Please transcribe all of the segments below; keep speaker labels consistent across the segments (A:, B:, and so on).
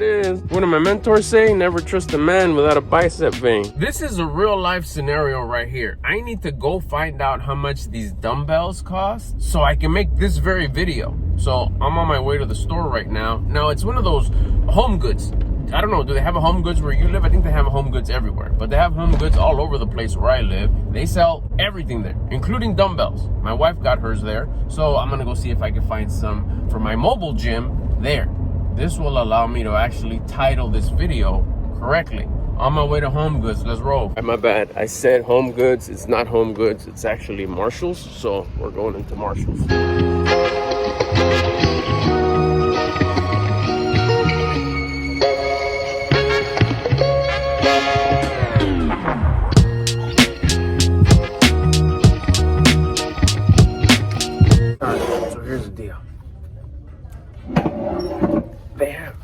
A: it is. What did my mentor say? Never trust a man without a bicep vein. This is a real life scenario right here. I need to go find out how much these dumbbells cost so I can make this very video. So I'm on my way to the store right now. Now it's one of those home goods. I don't know, do they have a home goods where you live? I think they have a home goods everywhere, but they have home goods all over the place where I live. They sell everything there, including dumbbells. My wife got hers there, so I'm gonna go see if I can find some for my mobile gym there. This will allow me to actually title this video correctly. On my way to Home Goods, let's roll. My bad, I said Home Goods, it's not Home Goods, it's actually Marshall's, so we're going into Marshall's. They have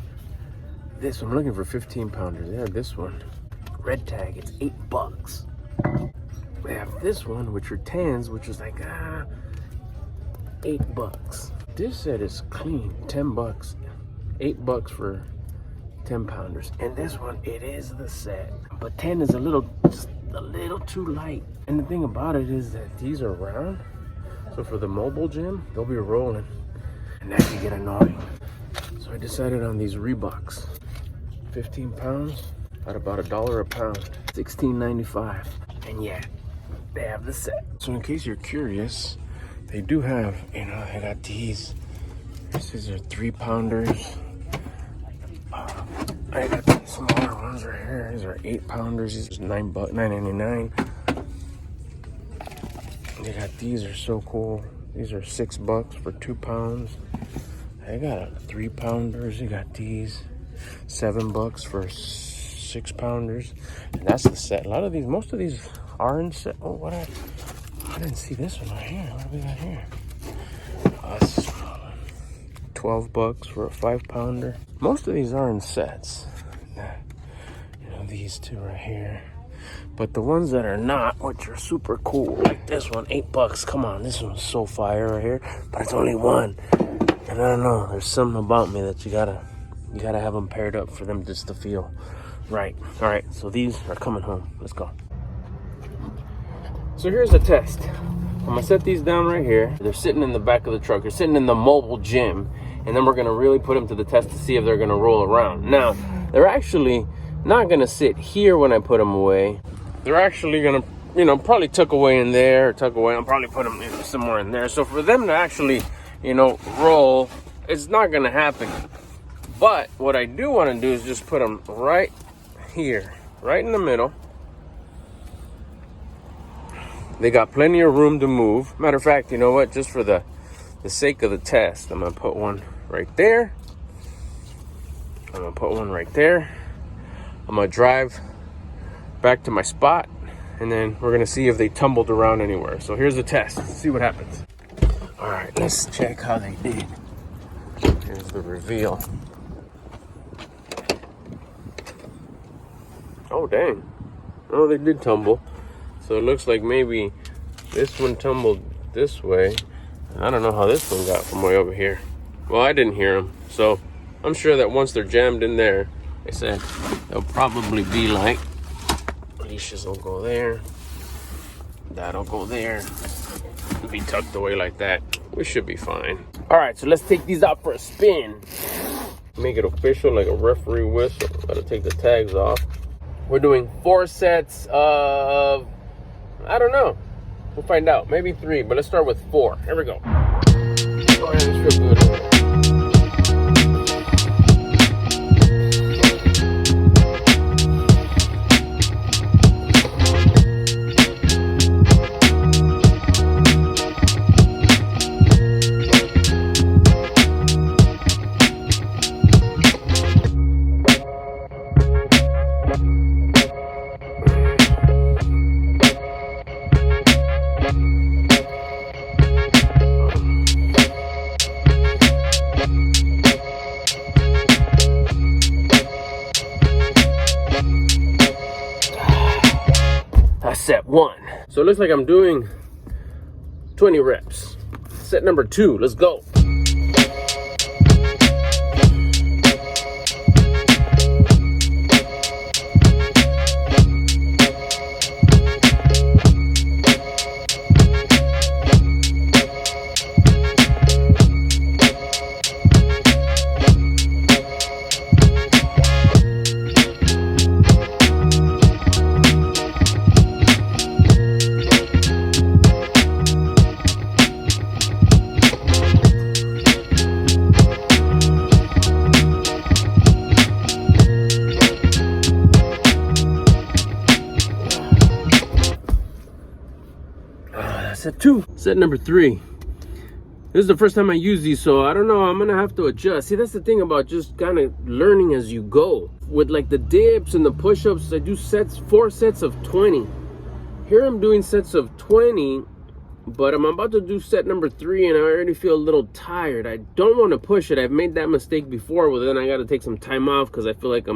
A: this one. I'm looking for 15 pounders. They have this one. Red tag, it's $8. They have this one, which are 10s, which is like $8. This set is clean, $10. $8 for 10 pounders. And this one, it is the set. But 10 is just a little too light. And the thing about it is that these are round. So for the mobile gym, they'll be rolling. And that can get annoying. So I decided on these Reeboks. 15 pounds at about $1 a pound. $16.95. And yeah, they have the set. So in case you're curious, they do have, I got these. These are 3-pounders. I got these smaller ones right here. These are 8-pounders. These are $9.99. They got these are so cool. These are $6 for 2 pounds. I got 3-pounders. You got these $7 for 6-pounders, and that's the set. Most of these are in set. Oh, I didn't see this one right here. What do we got here? Oh, this is $12 for a 5-pounder. Most of these are in sets. These two right here. But the ones that are not, which are super cool, like this one, $8. Come on, this one's so fire right here. But it's only one. And I don't know, there's something about me that you gotta have them paired up for them just to feel right. All right, so these are coming home. Let's go. So here's the test. I'm gonna set these down right here. They're sitting in the back of the truck. They're sitting in the mobile gym. And then we're gonna really put them to the test to see if they're gonna roll around. Now, they're actually not gonna sit here when I put them away. They're actually gonna, probably tuck away in there, or tuck away. I'll probably put them somewhere in there. So for them to actually, roll, it's not gonna happen. But what I do want to do is just put them right here, right in the middle. They got plenty of room to move. Matter of fact, you know what? Just for the sake of the test, I'm gonna put one right there. I'm gonna put one right there. I'm gonna drive back to my spot, and then we're gonna see if they tumbled around anywhere. So here's the test. Let's see what happens. All right, let's check how they did. Here's the reveal. Oh, dang. Oh, they did tumble. So it looks like maybe this one tumbled this way. I don't know how this one got from way over here. Well, I didn't hear them. So I'm sure that once they're jammed in there, they said they'll probably be like, leashes will go there. That'll go there. Be tucked away like that. We should be fine. All right, so let's take these out for a spin. Make it official, like a referee whistle. Gotta take the tags off. We're doing 4 sets of, I don't know. We'll find out. Maybe 3, but let's start with 4. Here we go. Oh, yeah, this feels good. Set 1. So it looks like I'm doing 20 reps. Set number 2, let's go. set 2. Set number 3. This is the first time I use these, so I don't know, I'm gonna have to adjust. See, that's the thing about just kind of learning as you go. With like the dips and the push-ups, I do 4 sets of 20. Here I'm doing sets of 20, but I'm about to do set number 3 and I already feel a little tired. I don't want to push it. I've made that mistake before, but then I got to take some time off because I feel like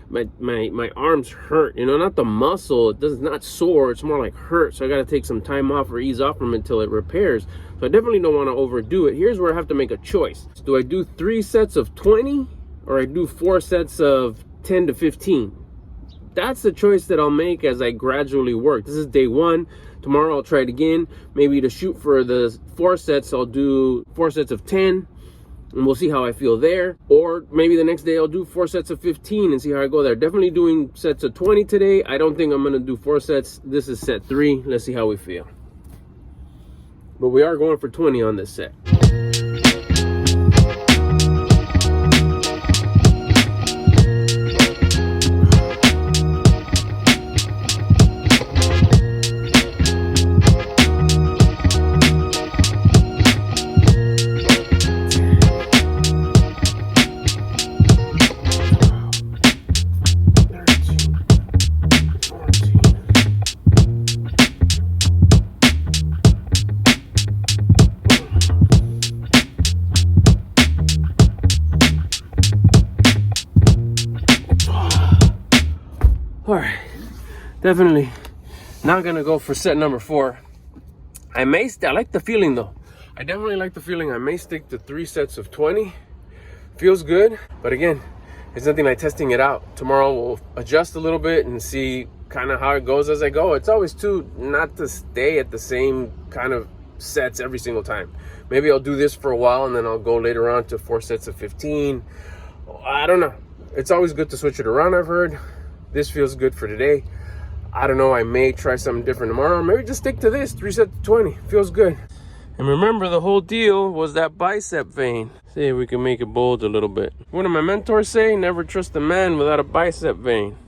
A: my arms hurt, you know, not the muscle. It's not sore, it's more like hurt. So I got to take some time off or ease off from it until it repairs. So I definitely don't want to overdo it. Here's where I have to make a choice. Do I do 3 sets of 20 or I do 4 sets of 10 to 15? That's the choice that I'll make as I gradually work. This is day 1. Tomorrow I'll try it again. Maybe to shoot for the 4 sets, I'll do 4 sets of 10 and we'll see how I feel there. Or maybe the next day I'll do 4 sets of 15 and see how I go there. Definitely doing sets of 20 today. I don't think I'm gonna do 4 sets. This is set 3. Let's see how we feel. But we are going for 20 on this set. All right, definitely not gonna go for set number 4. I like the feeling though. I definitely like the feeling. I may stick to 3 sets of 20. Feels good, but again, it's nothing like testing it out. Tomorrow we'll adjust a little bit and see kind of how it goes as I go. It's always too not to stay at the same kind of sets every single time. Maybe I'll do this for a while and then I'll go later on to 4 sets of 15. I don't know. It's always good to switch it around, I've heard. This feels good for today. I don't know, I may try something different tomorrow. Maybe just stick to this, 3 sets of 20. Feels good. And remember, the whole deal was that bicep vein. See if we can make it bold a little bit. What did my mentor say? Never trust a man without a bicep vein.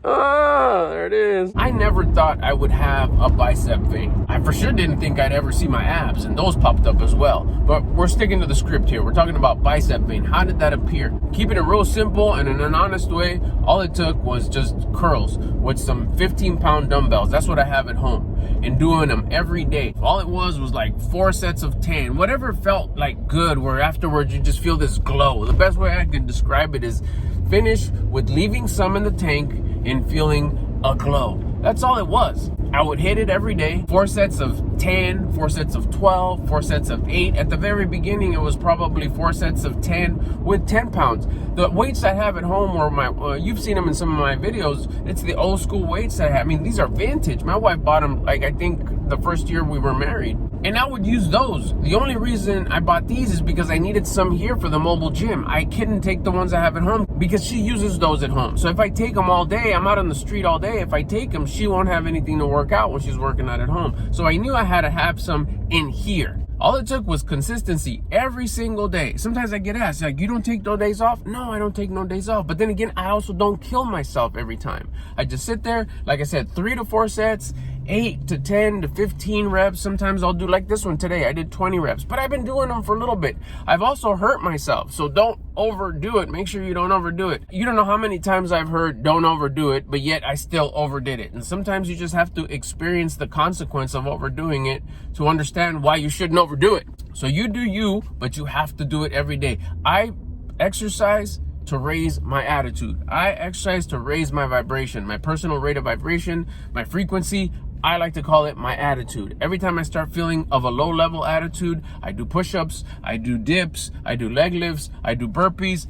A: Ah, there it is. I never thought I would have a bicep vein. I for sure didn't think I'd ever see my abs, and those popped up as well. But we're sticking to the script here. We're talking about bicep vein. How did that appear? Keeping it real simple and in an honest way, all it took was just curls with some 15-pound dumbbells. That's what I have at home. And doing them every day. All it was like 4 sets of 10. Whatever felt like good, where afterwards you just feel this glow. The best way I can describe it is finish with leaving some in the tank and feeling a glow. That's all it was. I would hit it every day. 4 sets of 10, 4 sets of 12, 4 sets of 8. At the very beginning, it was probably 4 sets of 10 with 10 pounds. The weights I have at home, or you've seen them in some of my videos, it's the old school weights that I have. I mean, these are vintage. My wife bought them, like, I think the first year we were married. And I would use those. The only reason I bought these is because I needed some here for the mobile gym. I couldn't take the ones I have at home because she uses those at home. So if I take them all day, I'm out on the street all day. If I take them, she won't have anything to work out when she's working out at home. So I knew I had to have some in here. All it took was consistency every single day. Sometimes I get asked, like, you don't take no days off? No, I don't take no days off. But then again, I also don't kill myself every time. I just sit there, like I said, 3 to 4 sets, 8 to 10 to 15 reps. Sometimes I'll do like this one today. I did 20 reps, but I've been doing them for a little bit. I've also hurt myself, so don't overdo it. Make sure you don't overdo it. You don't know how many times I've heard don't overdo it, but yet I still overdid it. And sometimes you just have to experience the consequence of overdoing it to understand why you shouldn't overdo it. So you do you, but you have to do it every day. I exercise to raise my attitude. I exercise to raise my vibration, my personal rate of vibration, my frequency. I like to call it my attitude. Every time I start feeling of a low level attitude, I do push-ups, I do dips, I do leg lifts, I do burpees,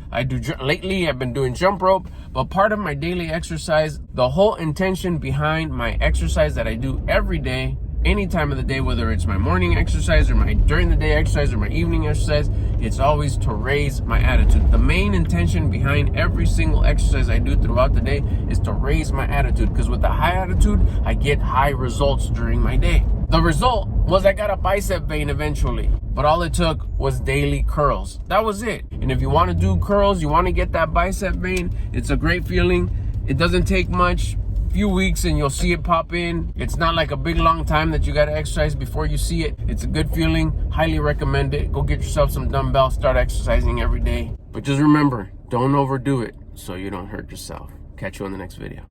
A: lately I've been doing jump rope. But part of my daily exercise, the whole intention behind my exercise that I do every day, any time of the day, whether it's my morning exercise or my during the day exercise or my evening exercise, it's always to raise my attitude. The main intention behind every single exercise I do throughout the day is to raise my attitude, because with a high attitude, I get high results during my day. The result was I got a bicep vein eventually, but all it took was daily curls. That was it. And if you want to do curls, you want to get that bicep vein, it's a great feeling. It doesn't take much. few weeks and you'll see it pop in. It's not like a big long time that you got to exercise before you see it. It's a good feeling. Highly recommend it. Go get yourself some dumbbells, start exercising every day. But just remember, don't overdo it so you don't hurt yourself. Catch you on the next video.